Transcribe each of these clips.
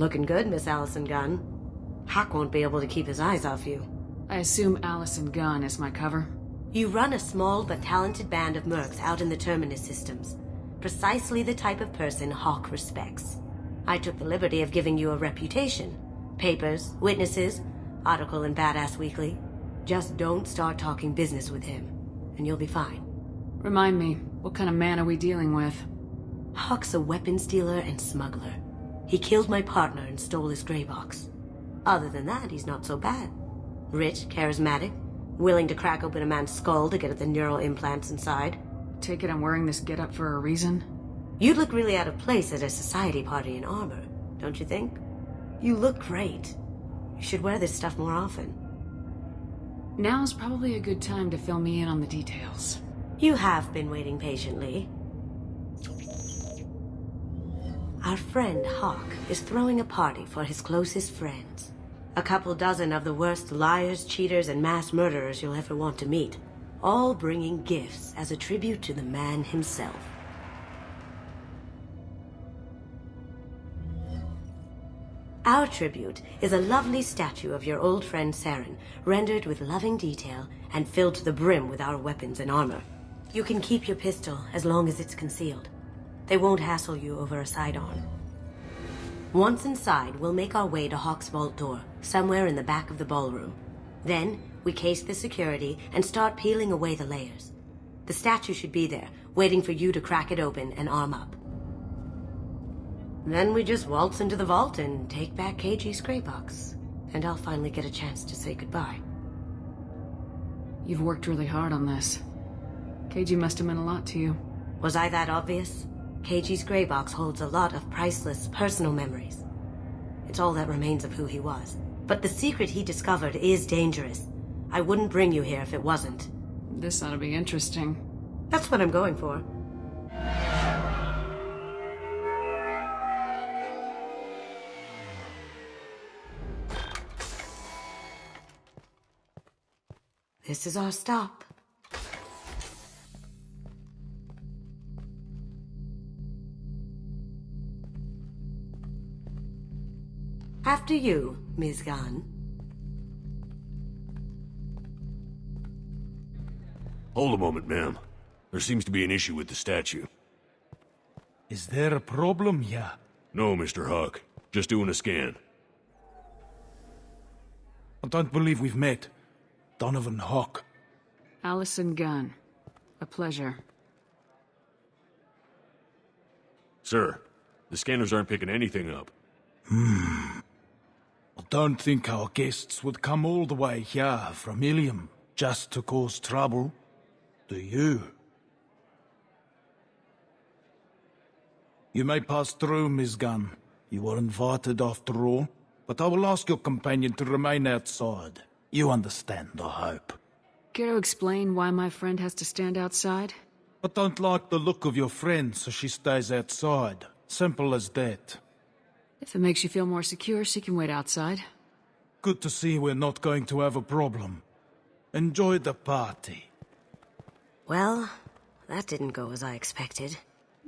Looking good, Miss Allison Gunn. Hawk won't be able to keep his eyes off you. I assume Allison Gunn is my cover? You run a small but talented band of mercs out in the Terminus systems. Precisely the type of person Hawk respects. I took the liberty of giving you a reputation. Papers, witnesses, article in Badass Weekly. Just don't start talking business with him, and you'll be fine. Remind me, what kind of man are we dealing with? Hawk's a weapons dealer and smuggler. He killed my partner and stole his gray box. Other than that, he's not so bad. Rich, charismatic, willing to crack open a man's skull to get at the neural implants inside. Take it I'm wearing this getup for a reason? You'd look really out of place at a society party in armor, don't you think? You look great. You should wear this stuff more often. Now's probably a good time to fill me in on the details. You have been waiting patiently. Our friend Hawk is throwing a party for his closest friends. A couple dozen of the worst liars, cheaters, and mass murderers you'll ever want to meet. All bringing gifts as a tribute to the man himself. Our tribute is a lovely statue of your old friend Saren, rendered with loving detail and filled to the brim with our weapons and armor. You can keep your pistol as long as it's concealed. They won't hassle you over a sidearm. Once inside, we'll make our way to Hawk's vault door, somewhere in the back of the ballroom. Then, we case the security and start peeling away the layers. The statue should be there, waiting for you to crack it open and arm up. Then we just waltz into the vault and take back KG's gray box. And I'll finally get a chance to say goodbye. You've worked really hard on this. KG must have meant a lot to you. Was I that obvious? KG's gray box holds a lot of priceless personal memories. It's all that remains of who he was. But the secret he discovered is dangerous. I wouldn't bring you here if it wasn't. This ought to be interesting. That's what I'm going for. This is our stop. After you, Ms. Gunn. Hold a moment, ma'am. There seems to be an issue with the statue. Is there a problem here? No, Mr. Hawk. Just doing a scan. I don't believe we've met. Donovan Hawk. Allison Gunn. A pleasure. Sir, the scanners aren't picking anything up. I don't think our guests would come all the way here from Ilium just to cause trouble. Do you? You may pass through, Ms. Gunn. You were invited after all, but I will ask your companion to remain outside. You understand, I hope. Care to explain why my friend has to stand outside? I don't like the look of your friend, so she stays outside. Simple as that. If it makes you feel more secure, she can wait outside. Good to see we're not going to have a problem. Enjoy the party. Well, that didn't go as I expected.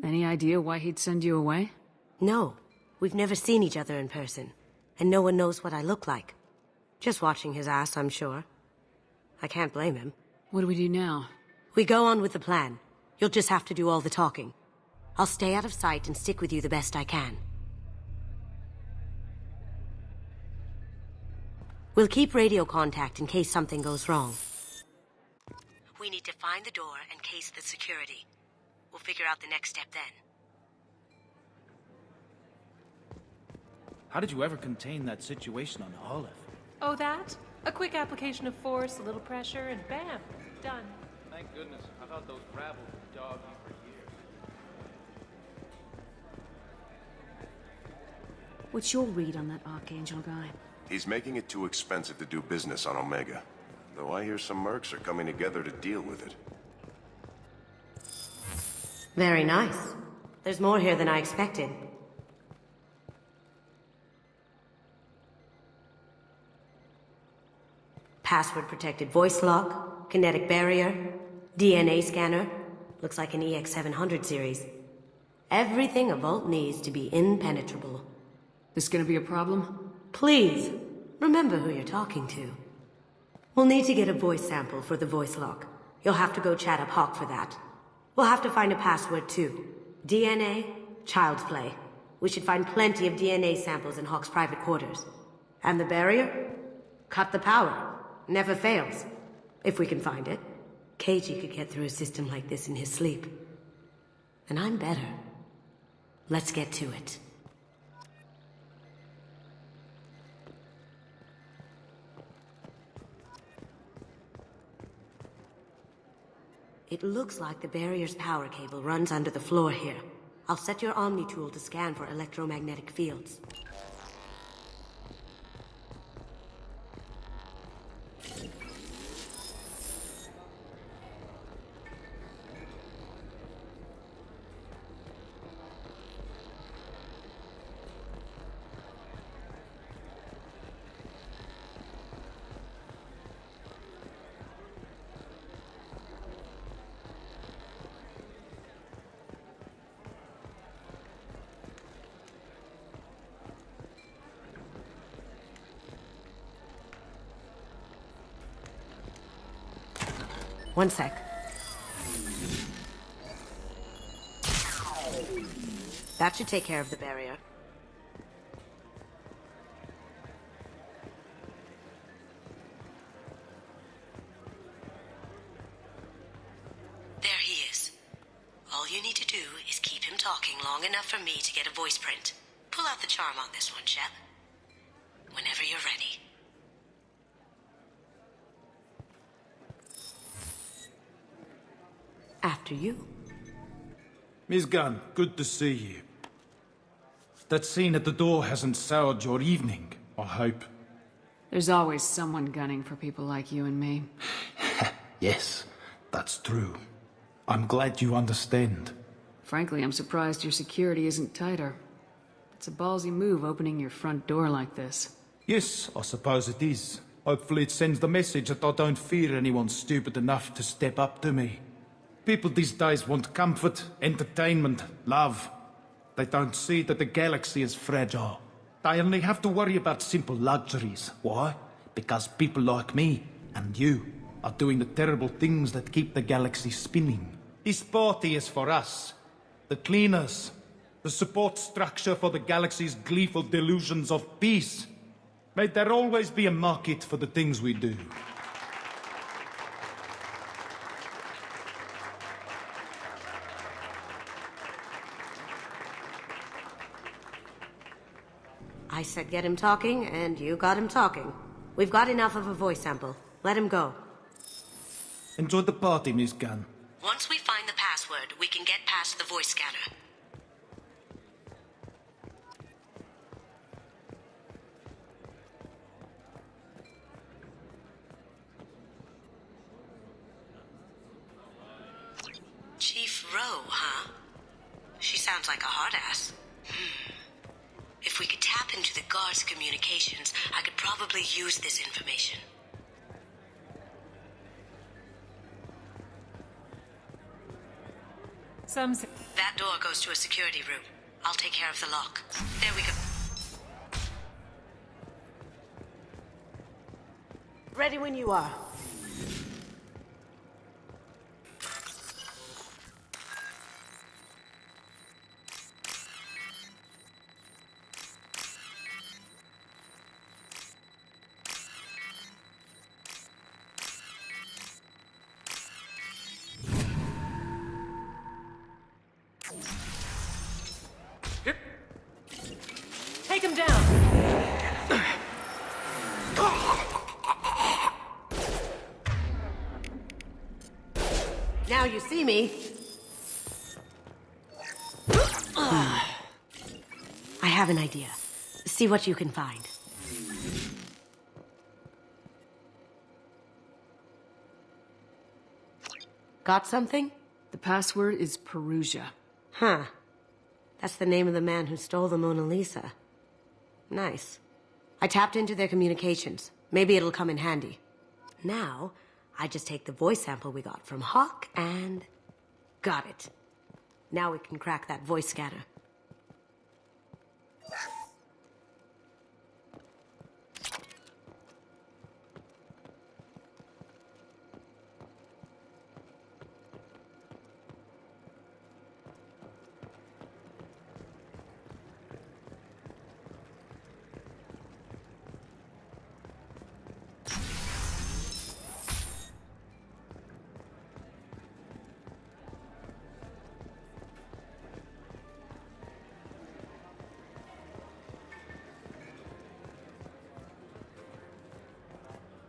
Any idea why he'd send you away? No, we've never seen each other in person, and no one knows what I look like. Just watching his ass, I'm sure. I can't blame him. What do we do now? We go on with the plan. You'll just have to do all the talking. I'll stay out of sight and stick with you the best I can. We'll keep radio contact in case something goes wrong. We need to find the door and case the security. We'll figure out the next step then. How did you ever contain that situation on Olive? Oh, that? A quick application of force, a little pressure, and bam, done. Thank goodness. I thought those rabble would dog you for years. What's your read on that Archangel guy? He's making it too expensive to do business on Omega. Though I hear some mercs are coming together to deal with it. Very nice. There's more here than I expected. Password-protected voice lock, kinetic barrier, DNA scanner. Looks like an EX700 series. Everything a vault needs to be impenetrable. This gonna be a problem? Please, remember who you're talking to. We'll need to get a voice sample for the voice lock. You'll have to go chat up Hawk for that. We'll have to find a password too. DNA, child's play. We should find plenty of DNA samples in Hawk's private quarters. And the barrier? Cut the power. Never fails. If we can find it. Keiji could get through a system like this in his sleep. And I'm better. Let's get to it. It looks like the barrier's power cable runs under the floor here. I'll set your Omni tool to scan for electromagnetic fields. One sec. That should take care of the barrier. There he is. All you need to do is keep him talking long enough for me to get a voice print. Pull out the charm on this one, Shep. Whenever you're ready. After you. Miss Gunn, good to see you. That scene at the door hasn't soured your evening, I hope. There's always someone gunning for people like you and me. Yes, that's true. I'm glad you understand. Frankly, I'm surprised your security isn't tighter. It's a ballsy move opening your front door like this. Yes, I suppose it is. Hopefully it sends the message that I don't fear anyone stupid enough to step up to me. People these days want comfort, entertainment, love. They don't see that the galaxy is fragile. They only have to worry about simple luxuries. Why? Because people like me and you are doing the terrible things that keep the galaxy spinning. This party is for us, the cleaners, the support structure for the galaxy's gleeful delusions of peace. May there always be a market for the things we do. I said get him talking, and you got him talking. We've got enough of a voice sample. Let him go. Enjoy the party, Miss Gunn. Once we find the password, we can get past the voice scanner. Chief Rowe, huh? She sounds like a hard ass. If we could tap into the guard's communications, I could probably use this information. That door goes to a security room. I'll take care of the lock. There we go. Ready when you are. Take him down! Now you see me. I have an idea. See what you can find. Got something? The password is Perugia. Huh. That's the name of the man who stole the Mona Lisa. Nice. I tapped into their communications. Maybe it'll come in handy. Now, I just take the voice sample we got from Hawk and... got it. Now we can crack that voice scanner.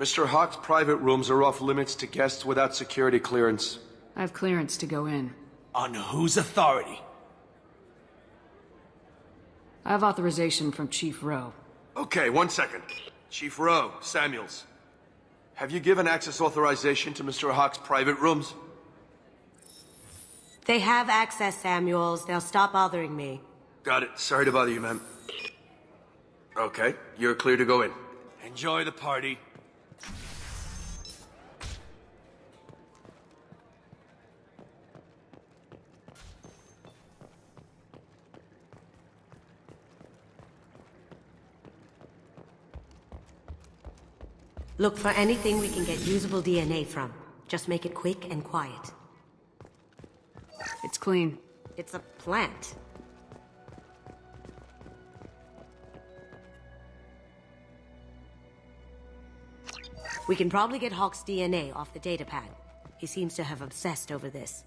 Mr. Hawk's private rooms are off limits to guests without security clearance. I have clearance to go in. On whose authority? I have authorization from Chief Rowe. Okay, 1 second. Chief Rowe, Samuels. Have you given access authorization to Mr. Hawk's private rooms? They have access, Samuels. They'll stop bothering me. Got it. Sorry to bother you, ma'am. Okay, you're clear to go in. Enjoy the party. Look for anything we can get usable DNA from. Just make it quick and quiet. It's clean. It's a plant. We can probably get Hawk's DNA off the datapad. He seems to have obsessed over this.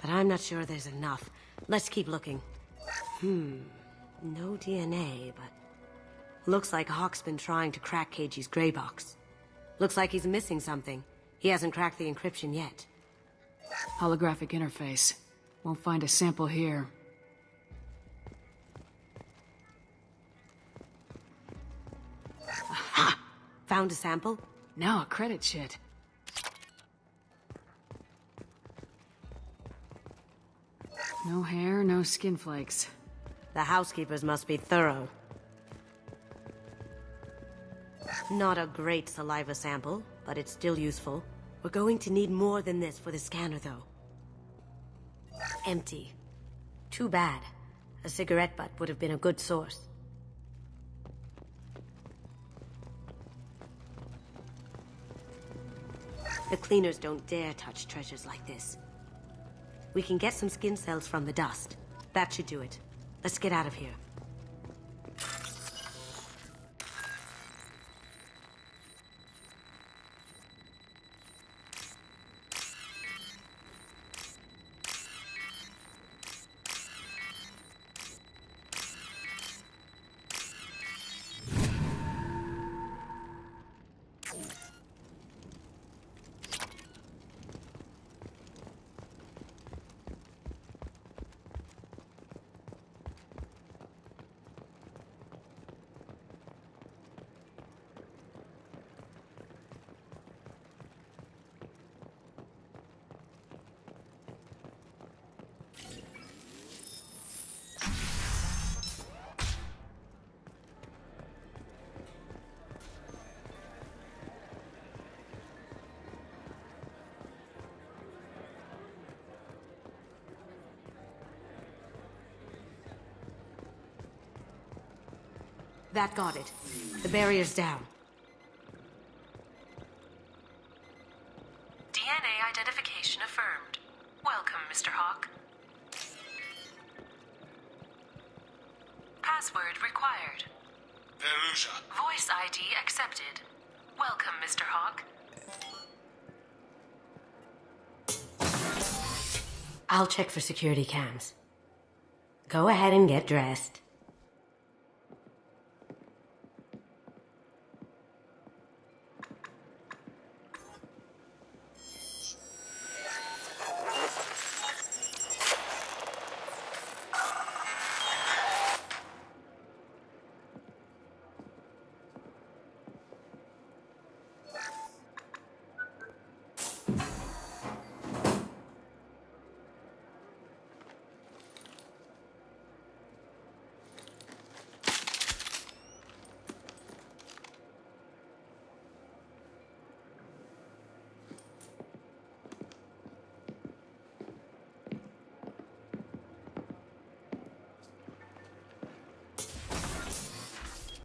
But I'm not sure there's enough. Let's keep looking. No DNA, but... Looks like Hawk's been trying to crack KG's gray box. Looks like he's missing something. He hasn't cracked the encryption yet. Holographic interface. Won't find a sample here. Aha! Found a sample? Now a credit sheet. No hair, no skin flakes. The housekeepers must be thorough. Not a great saliva sample, but it's still useful. We're going to need more than this for the scanner, though. Empty. Too bad. A cigarette butt would have been a good source. The cleaners don't dare touch treasures like this. We can get some skin cells from the dust. That should do it. Let's get out of here. That got it. The barrier's down. DNA identification affirmed. Welcome, Mr. Hawk. Password required. Perusa. Voice ID accepted. Welcome, Mr. Hawk. I'll check for security cams. Go ahead and get dressed.